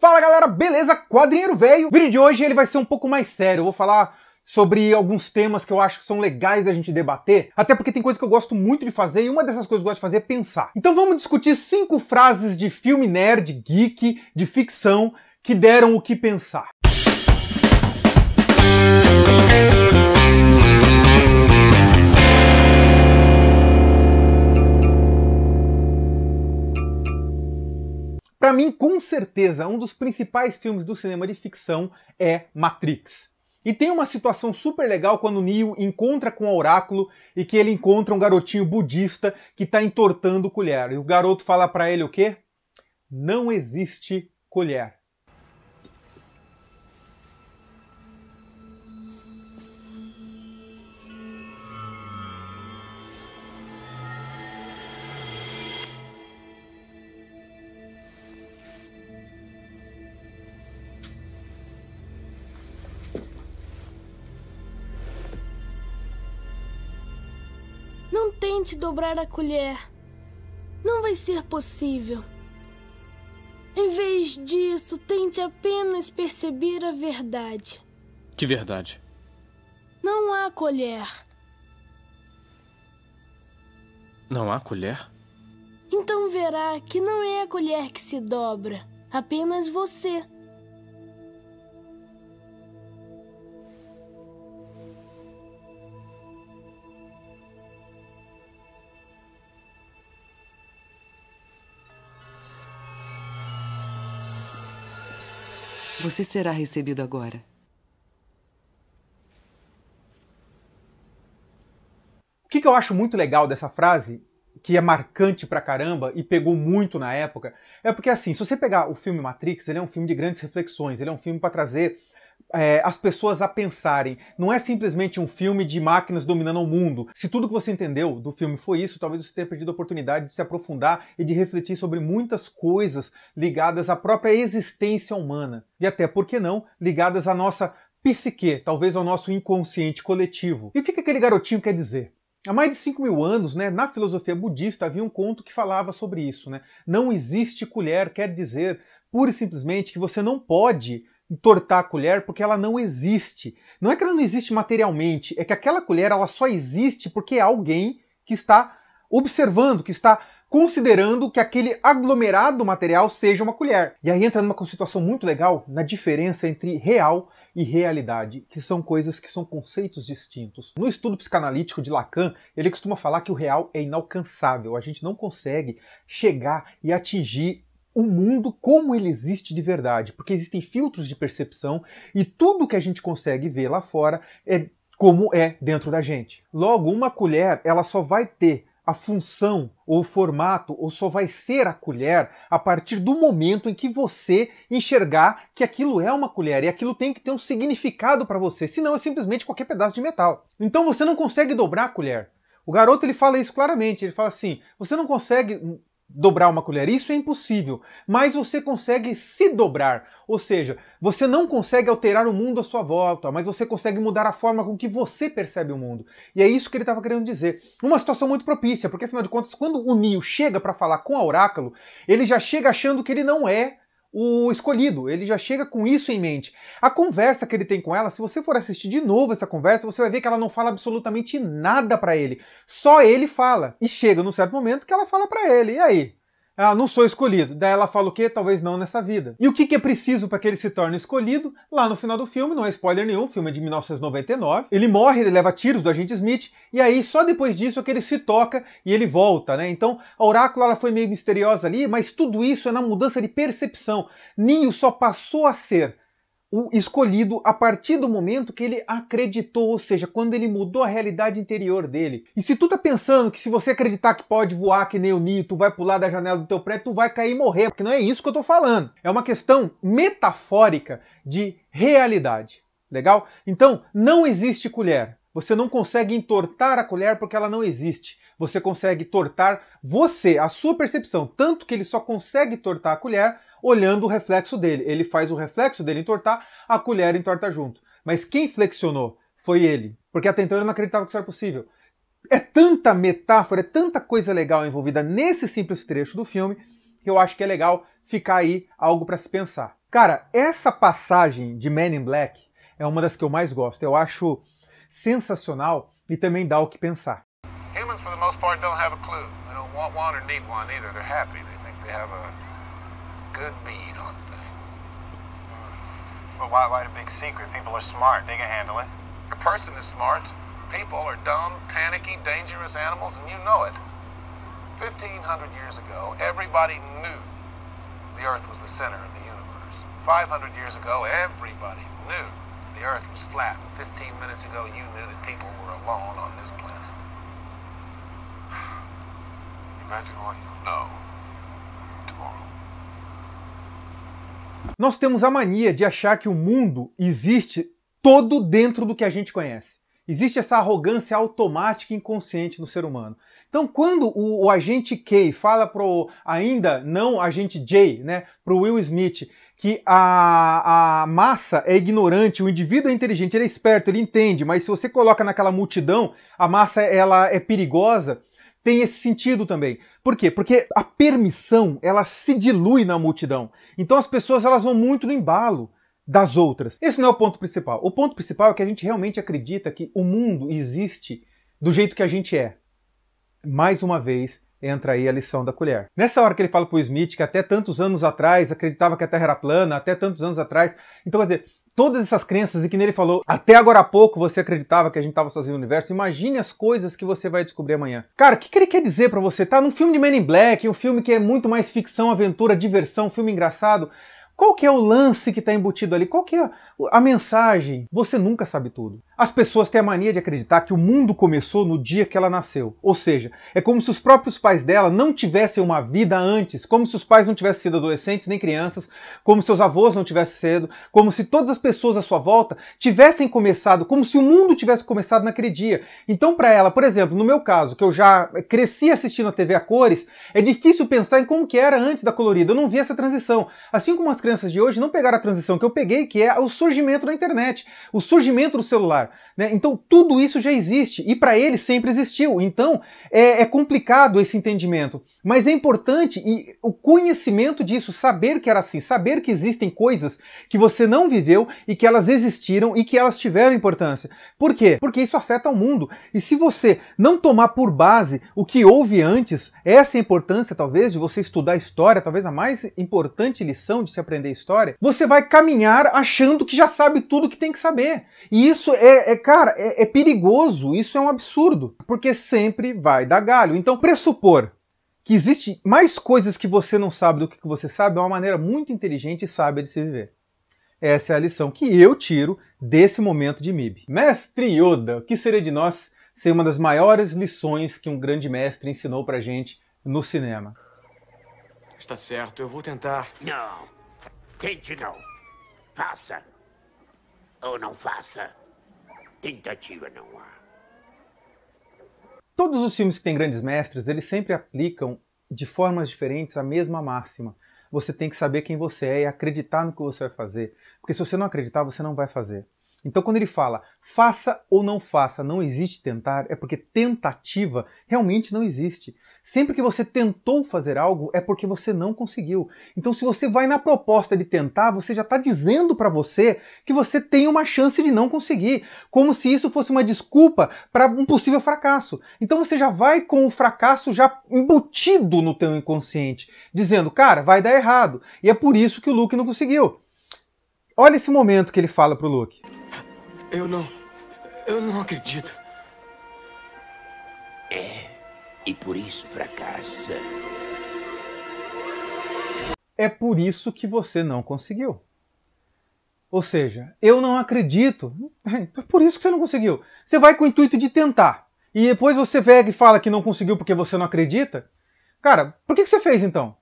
Fala galera, beleza? Quadrinheiro velho. O vídeo de hoje ele vai ser um pouco mais sério. Eu vou falar sobre alguns temas que eu acho que são legais da gente debater, até porque tem coisa que eu gosto muito de fazer e uma dessas coisas que eu gosto de fazer é pensar. Então vamos discutir 5 frases de filme nerd, geek, de ficção que deram o que pensar. Para mim, com certeza, um dos principais filmes do cinema de ficção é Matrix. E tem uma situação super legal quando o Neo encontra com o Oráculo e que ele encontra um garotinho budista que está entortando colher. E o garoto fala para ele o quê? Não existe colher. Não tente dobrar a colher. Não vai ser possível. Em vez disso, tente apenas perceber a verdade. Que verdade? Não há colher. Não há colher? Então verá que não é a colher que se dobra, apenas você. Você será recebido agora. O que eu acho muito legal dessa frase, que é marcante pra caramba e pegou muito na época, é porque assim, se você pegar o filme Matrix, ele é um filme de grandes reflexões, ele é um filme para trazer as pessoas a pensarem. Não é simplesmente um filme de máquinas dominando o mundo. Se tudo que você entendeu do filme foi isso, talvez você tenha perdido a oportunidade de se aprofundar e de refletir sobre muitas coisas ligadas à própria existência humana. E até, por que não, ligadas à nossa psique, talvez ao nosso inconsciente coletivo. E o que aquele garotinho quer dizer? Há mais de 5.000 anos, na filosofia budista, havia um conto que falava sobre isso. Não existe colher, quer dizer, pura e simplesmente, que você não pode entortar a colher porque ela não existe. Não é que ela não existe materialmente, é que aquela colher ela só existe porque é alguém que está observando, que está considerando que aquele aglomerado material seja uma colher. E aí entra numa situação muito legal na diferença entre real e realidade, que são coisas que são conceitos distintos. No estudo psicanalítico de Lacan, ele costuma falar que o real é inalcançável, a gente não consegue chegar e atingir o mundo como ele existe de verdade, porque existem filtros de percepção e tudo que a gente consegue ver lá fora é como é dentro da gente. Logo, uma colher, ela só vai ter a função ou o formato, ou só vai ser a colher a partir do momento em que você enxergar que aquilo é uma colher e aquilo tem que ter um significado para você, senão é simplesmente qualquer pedaço de metal. Então você não consegue dobrar a colher. O garoto ele fala isso claramente, ele fala assim, você não consegue dobrar uma colher, isso é impossível, mas você consegue se dobrar, ou seja, você não consegue alterar o mundo à sua volta, mas você consegue mudar a forma com que você percebe o mundo. E é isso que ele estava querendo dizer. Uma situação muito propícia, porque afinal de contas, quando o Neo chega para falar com o Oráculo, ele já chega achando que ele não é o escolhido, ele já chega com isso em mente. A conversa que ele tem com ela, se você for assistir de novo essa conversa, você vai ver que ela não fala absolutamente nada pra ele. Só ele fala. E chega num certo momento que ela fala pra ele, e aí? Ah, não sou escolhido. Daí ela fala o quê? Talvez não nessa vida. E o que é preciso para que ele se torne escolhido? Lá no final do filme, não é spoiler nenhum, o filme é de 1999. Ele morre, ele leva tiros do agente Smith, e aí só depois disso é que ele se toca e ele volta, Então, a Oráculo ela foi meio misteriosa ali, mas tudo isso é na mudança de percepção. Neo só passou a ser o escolhido a partir do momento que ele acreditou, ou seja, quando ele mudou a realidade interior dele. E se tu tá pensando que se você acreditar que pode voar que nem o Neo, tu vai pular da janela do teu prédio, tu vai cair e morrer, porque não é isso que eu tô falando. É uma questão metafórica de realidade. Legal? Então, não existe colher. Você não consegue entortar a colher porque ela não existe. Você consegue tortar você, a sua percepção, tanto que ele só consegue tortar a colher olhando o reflexo dele. Ele faz o reflexo dele entortar, a colher entorta junto. Mas quem flexionou foi ele, porque até então ele não acreditava que isso era possível. É tanta metáfora, é tanta coisa legal envolvida nesse simples trecho do filme, que eu acho que é legal ficar aí algo para se pensar. Cara, essa passagem de Men in Black é uma das que eu mais gosto. Eu acho sensacional e também dá o que pensar. Humans, for the most part, don't have a clue. They don't want one or need one either. They're happy. They think they have a good bead on things. But why the big secret? People are smart. They can handle it. A person is smart. People are dumb, panicky, dangerous animals, and you know it. 1,500 years ago, everybody knew the Earth was the center of the universe. 500 years ago, everybody knew the Earth was flat. 15 minutes ago, you knew that people were alone on this planet. Imagine what you know tomorrow. Nós temos a mania de achar que o mundo existe todo dentro do que a gente conhece. Existe essa arrogância automática e inconsciente no ser humano. Então, quando o agente K fala pro ainda não agente J, né, pro Will Smith, que a massa é ignorante, o indivíduo é inteligente, ele é esperto, ele entende, mas se você coloca naquela multidão, a massa ela é perigosa, tem esse sentido também. Por quê? Porque a permissão, ela se dilui na multidão. Então as pessoas elas vão muito no embalo das outras. Esse não é o ponto principal. O ponto principal é que a gente realmente acredita que o mundo existe do jeito que a gente é. Mais uma vez, entra aí a lição da colher. Nessa hora que ele fala pro Smith que até tantos anos atrás acreditava que a Terra era plana, até tantos anos atrás... Então, quer dizer, todas essas crenças e que nele falou, até agora há pouco você acreditava que a gente estava sozinho no universo, imagine as coisas que você vai descobrir amanhã. Cara, o que ele quer dizer pra você? Tá num filme de Men in Black, um filme que é muito mais ficção, aventura, diversão, um filme engraçado... Qual que é o lance que está embutido ali? Qual que é a mensagem? Você nunca sabe tudo. As pessoas têm a mania de acreditar que o mundo começou no dia que ela nasceu. Ou seja, é como se os próprios pais dela não tivessem uma vida antes, como se os pais não tivessem sido adolescentes nem crianças, como se seus avós não tivessem sido, como se todas as pessoas à sua volta tivessem começado, como se o mundo tivesse começado naquele dia. Então, para ela, por exemplo, no meu caso, que eu já cresci assistindo a TV a cores, é difícil pensar em como que era antes da colorida. Eu não vi essa transição. Assim como as crianças de hoje não pegaram a transição que eu peguei, que é o surgimento da internet, o surgimento do celular, né? Então tudo isso já existe e para ele sempre existiu. Então é complicado esse entendimento, mas é importante e o conhecimento disso, saber que era assim, saber que existem coisas que você não viveu e que elas existiram e que elas tiveram importância. Por quê? Porque isso afeta o mundo. E se você não tomar por base o que houve antes, essa é a importância talvez de você estudar história, talvez a mais importante lição de se aprender história, você vai caminhar achando que já sabe tudo que tem que saber. E isso cara, é perigoso, isso é um absurdo, porque sempre vai dar galho. Então, pressupor que existe mais coisas que você não sabe do que você sabe é uma maneira muito inteligente e sábia de se viver. Essa é a lição que eu tiro desse momento de MIB. Mestre Yoda, o que seria de nós sem uma das maiores lições que um grande mestre ensinou pra gente no cinema? Está certo, eu vou tentar. Não. Tente não. Faça. Ou não faça. Tentativa não há. Todos os filmes que têm grandes mestres, eles sempre aplicam de formas diferentes a mesma máxima. Você tem que saber quem você é e acreditar no que você vai fazer. Porque se você não acreditar, você não vai fazer. Então quando ele fala, faça ou não faça, não existe tentar, é porque tentativa realmente não existe. Sempre que você tentou fazer algo, é porque você não conseguiu. Então se você vai na proposta de tentar, você já está dizendo para você que você tem uma chance de não conseguir. Como se isso fosse uma desculpa para um possível fracasso. Então você já vai com o fracasso já embutido no teu inconsciente, dizendo, cara, vai dar errado. E é por isso que o Luke não conseguiu. Olha esse momento que ele fala pro Luke. Eu não acredito. E por isso fracassa. É por isso que você não conseguiu. Ou seja, eu não acredito. É por isso que você não conseguiu. Você vai com o intuito de tentar. E depois você pega e fala que não conseguiu porque você não acredita. Cara, por que você fez então?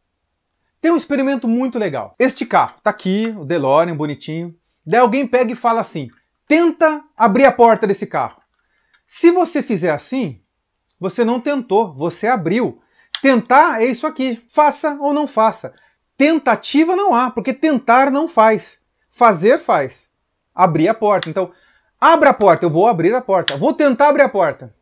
Tem um experimento muito legal. Este carro, tá aqui, o DeLorean, bonitinho. Daí alguém pega e fala assim, tenta abrir a porta desse carro. Se você fizer assim, você não tentou, você abriu. Tentar é isso aqui, faça ou não faça. Tentativa não há, porque tentar não faz. Fazer faz. Abrir a porta. Então, abra a porta, eu vou abrir a porta. Vou tentar abrir a porta.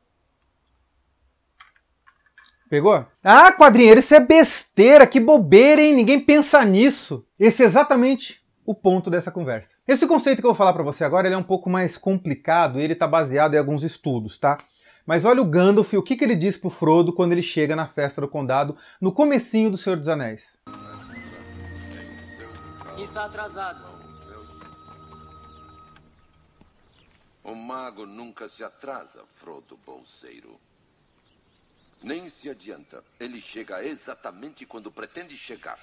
Pegou? Ah, quadrinheiro, isso é besteira, que bobeira, hein? Ninguém pensa nisso. Esse é exatamente o ponto dessa conversa. Esse conceito que eu vou falar para você agora ele é um pouco mais complicado e ele está baseado em alguns estudos, tá? Mas olha o Gandalf e o que ele diz pro Frodo quando ele chega na festa do condado, no comecinho do Senhor dos Anéis. Está atrasado. O mago nunca se atrasa, Frodo Bolseiro. Nem se adianta. Ele chega exatamente quando pretende chegar.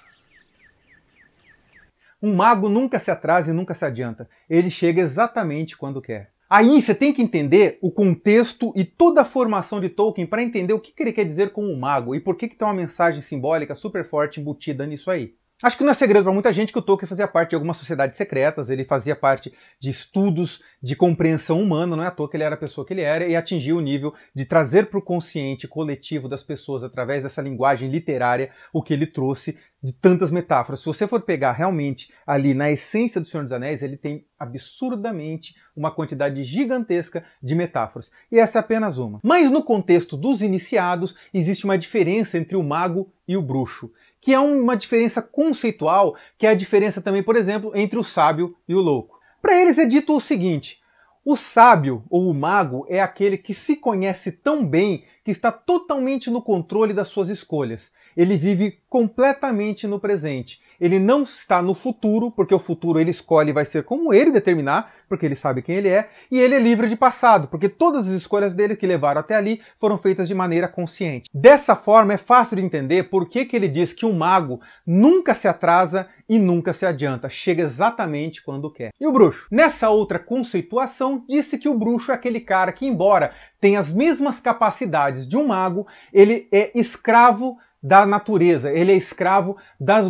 Um mago nunca se atrasa e nunca se adianta. Ele chega exatamente quando quer. Aí você tem que entender o contexto e toda a formação de Tolkien para entender o que ele quer dizer com um mago e por que tem uma mensagem simbólica super forte embutida nisso aí. Acho que não é segredo para muita gente que o Tolkien fazia parte de algumas sociedades secretas, ele fazia parte de estudos de compreensão humana, não é à toa que ele era a pessoa que ele era, e atingiu o nível de trazer para o consciente coletivo das pessoas, através dessa linguagem literária, o que ele trouxe de tantas metáforas. Se você for pegar realmente ali na essência do Senhor dos Anéis, ele tem absurdamente uma quantidade gigantesca de metáforas. E essa é apenas uma. Mas no contexto dos iniciados, existe uma diferença entre o mago e o bruxo, que é uma diferença conceitual, que é a diferença também, por exemplo, entre o sábio e o louco. Para eles é dito o seguinte: o sábio ou o mago é aquele que se conhece tão bem que está totalmente no controle das suas escolhas. Ele vive completamente no presente. Ele não está no futuro, porque o futuro ele escolhe e vai ser como ele determinar, porque ele sabe quem ele é, e ele é livre de passado, porque todas as escolhas dele que levaram até ali foram feitas de maneira consciente. Dessa forma é fácil de entender por que ele diz que o mago nunca se atrasa e nunca se adianta, chega exatamente quando quer. E o bruxo? Nessa outra conceituação, disse que o bruxo é aquele cara que, embora tenha as mesmas capacidades de um mago, ele é escravo da natureza, ele é escravo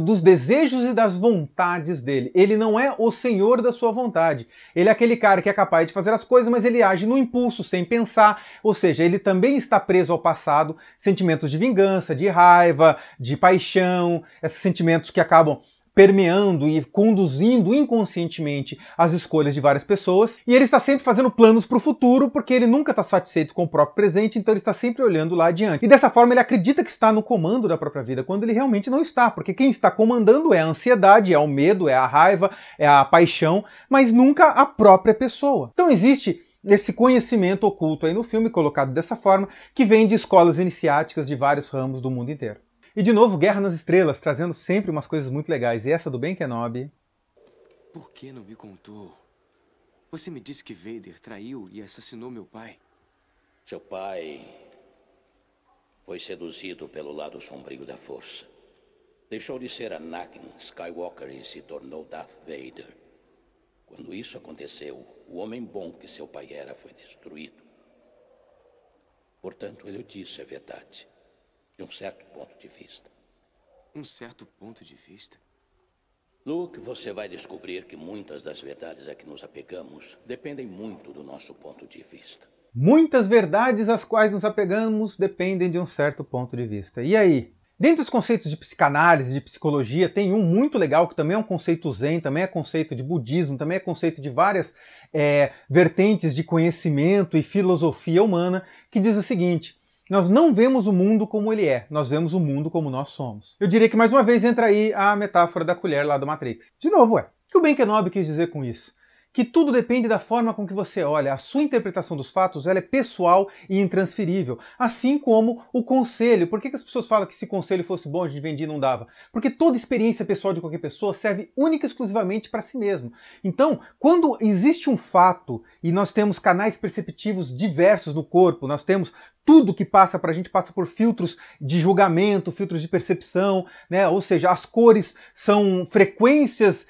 dos desejos e das vontades dele. Ele não é o senhor da sua vontade. Ele é aquele cara que é capaz de fazer as coisas, mas ele age no impulso, sem pensar. Ou seja, ele também está preso ao passado, sentimentos de vingança, de raiva, de paixão, esses sentimentos que acabam permeando e conduzindo inconscientemente as escolhas de várias pessoas, e ele está sempre fazendo planos para o futuro, porque ele nunca está satisfeito com o próprio presente, então ele está sempre olhando lá adiante. E dessa forma ele acredita que está no comando da própria vida, quando ele realmente não está, porque quem está comandando é a ansiedade, é o medo, é a raiva, é a paixão, mas nunca a própria pessoa. Então existe esse conhecimento oculto aí no filme, colocado dessa forma, que vem de escolas iniciáticas de vários ramos do mundo inteiro. E de novo, Guerra nas Estrelas, trazendo sempre umas coisas muito legais. E essa do Ben Kenobi. Por que não me contou? Você me disse que Vader traiu e assassinou meu pai. Seu pai foi seduzido pelo lado sombrio da força. Deixou de ser Anakin Skywalker e se tornou Darth Vader. Quando isso aconteceu, o homem bom que seu pai era foi destruído. Portanto, ele disse a verdade. De um certo ponto de vista. Um certo ponto de vista? Luke, você vai descobrir que muitas das verdades a que nos apegamos dependem muito do nosso ponto de vista. Muitas verdades às quais nos apegamos dependem de um certo ponto de vista. E aí? Dentre os conceitos de psicanálise, de psicologia, tem um muito legal, que também é um conceito zen, também é conceito de budismo, também é conceito de várias vertentes de conhecimento e filosofia humana, que diz o seguinte: nós não vemos o mundo como ele é, nós vemos o mundo como nós somos. Eu diria que mais uma vez entra aí a metáfora da colher lá do Matrix. De novo, o que o Ben Kenobi quis dizer com isso? Que tudo depende da forma com que você olha. A sua interpretação dos fatos ela é pessoal e intransferível. Assim como o conselho. Por que as pessoas falam que se conselho fosse bom, a gente vendia e não dava? Porque toda experiência pessoal de qualquer pessoa serve única e exclusivamente para si mesmo. Então, quando existe um fato e nós temos canais perceptivos diversos no corpo, nós temos tudo que passa para a gente passa por filtros de julgamento, filtros de percepção, né? Ou seja, as cores são frequências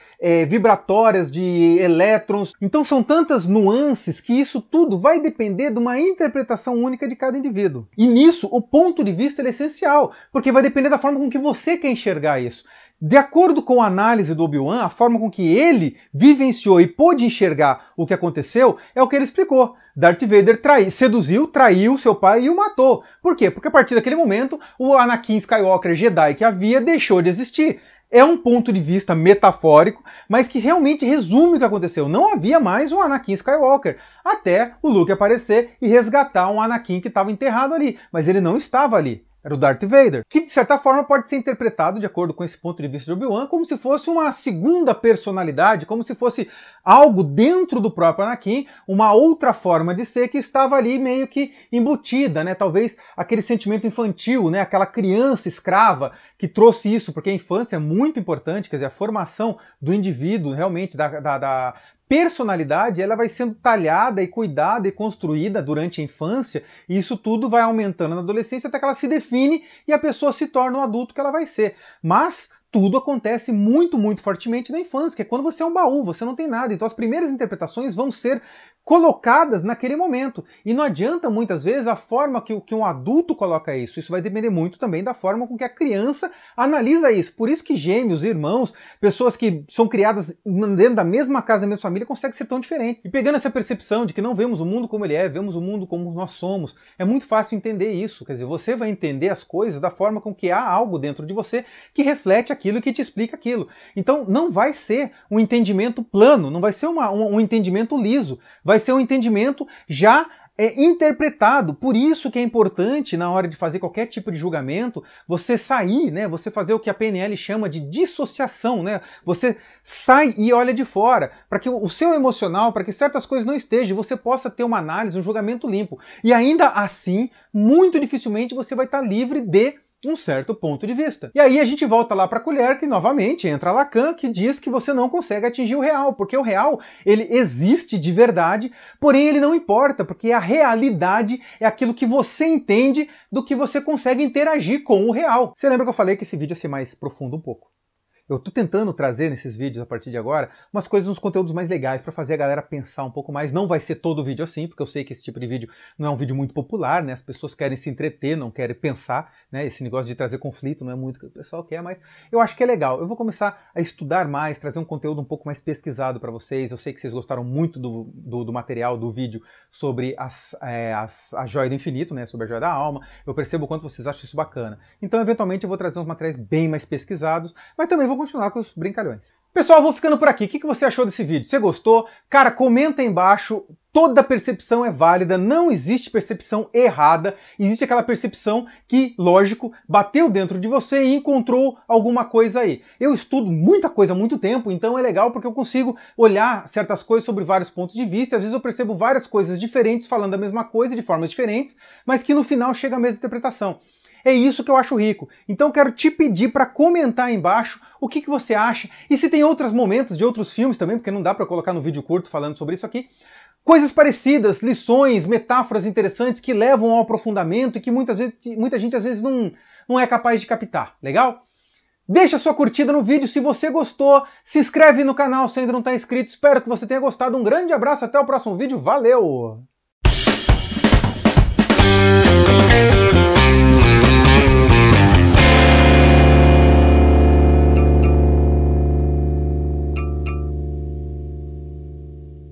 vibratórias de elétrons. Então são tantas nuances que isso tudo vai depender de uma interpretação única de cada indivíduo. E nisso o ponto de vista é essencial, porque vai depender da forma com que você quer enxergar isso. De acordo com a análise do Obi-Wan, a forma com que ele vivenciou e pôde enxergar o que aconteceu é o que ele explicou. Darth Vader seduziu, traiu seu pai e o matou. Por quê? Porque a partir daquele momento, o Anakin Skywalker Jedi que havia deixou de existir. É um ponto de vista metafórico, mas que realmente resume o que aconteceu. Não havia mais um Anakin Skywalker, até o Luke aparecer e resgatar um Anakin que estava enterrado ali. Mas ele não estava ali. Era o Darth Vader, que de certa forma pode ser interpretado, de acordo com esse ponto de vista de Obi-Wan, como se fosse uma segunda personalidade, como se fosse algo dentro do próprio Anakin, uma outra forma de ser que estava ali meio que embutida, né? Talvez aquele sentimento infantil, né? Aquela criança escrava que trouxe isso, porque a infância é muito importante, quer dizer, a formação do indivíduo, realmente, da personalidade, ela vai sendo talhada e cuidada e construída durante a infância, e isso tudo vai aumentando na adolescência até que ela se define e a pessoa se torna o adulto que ela vai ser. Mas tudo acontece muito, muito fortemente na infância, que é quando você é um baú, você não tem nada. Então as primeiras interpretações vão ser colocadas naquele momento. E não adianta, muitas vezes, a forma que um adulto coloca isso. Isso vai depender muito também da forma com que a criança analisa isso. Por isso que gêmeos, irmãos, pessoas que são criadas dentro da mesma casa, da mesma família, conseguem ser tão diferentes. E pegando essa percepção de que não vemos o mundo como ele é, vemos o mundo como nós somos, é muito fácil entender isso. Quer dizer, você vai entender as coisas da forma com que há algo dentro de você que reflete aquilo e que te explica aquilo. Então não vai ser um entendimento plano, não vai ser um entendimento liso, vai ser um entendimento já interpretado. Por isso que é importante, na hora de fazer qualquer tipo de julgamento, você sair, né? Você fazer o que a PNL chama de dissociação, né? Você sai e olha de fora, para que o seu emocional, para que certas coisas não estejam, você possa ter uma análise, um julgamento limpo. E ainda assim, muito dificilmente você vai estar livre de um certo ponto de vista. E aí a gente volta lá para a colher, que novamente entra Lacan, que diz que você não consegue atingir o real, porque o real, ele existe de verdade, porém ele não importa, porque a realidade é aquilo que você entende do que você consegue interagir com o real. Você lembra que eu falei que esse vídeo ia ser mais profundo um pouco? Eu tô tentando trazer nesses vídeos, a partir de agora, umas coisas, uns conteúdos mais legais para fazer a galera pensar um pouco mais. Não vai ser todo o vídeo assim, porque eu sei que esse tipo de vídeo não é um vídeo muito popular, né? As pessoas querem se entreter, não querem pensar, né? Esse negócio de trazer conflito não é muito o que o pessoal quer, mas eu acho que é legal. Eu vou começar a estudar mais, trazer um conteúdo um pouco mais pesquisado para vocês. Eu sei que vocês gostaram muito do material, do vídeo sobre a Joia do Infinito, né? Sobre a Joia da Alma. Eu percebo o quanto vocês acham isso bacana. Então, eventualmente, eu vou trazer uns materiais bem mais pesquisados, mas também vou continuar com os brincalhões. Pessoal, eu vou ficando por aqui. O que você achou desse vídeo? Você gostou? Cara, comenta aí embaixo. Toda percepção é válida, não existe percepção errada. Existe aquela percepção que, lógico, bateu dentro de você e encontrou alguma coisa aí. Eu estudo muita coisa há muito tempo, então é legal porque eu consigo olhar certas coisas sobre vários pontos de vista. Às vezes eu percebo várias coisas diferentes falando a mesma coisa de formas diferentes, mas que no final chega à mesma interpretação. É isso que eu acho rico. Então eu quero te pedir para comentar aí embaixo o que você acha e se tem outros momentos de outros filmes também, porque não dá para colocar no vídeo curto falando sobre isso aqui. Coisas parecidas, lições, metáforas interessantes que levam ao aprofundamento e que muita gente às vezes não é capaz de captar. Legal? Deixa sua curtida no vídeo se você gostou, se inscreve no canal se ainda não está inscrito. Espero que você tenha gostado. Um grande abraço, até o próximo vídeo. Valeu!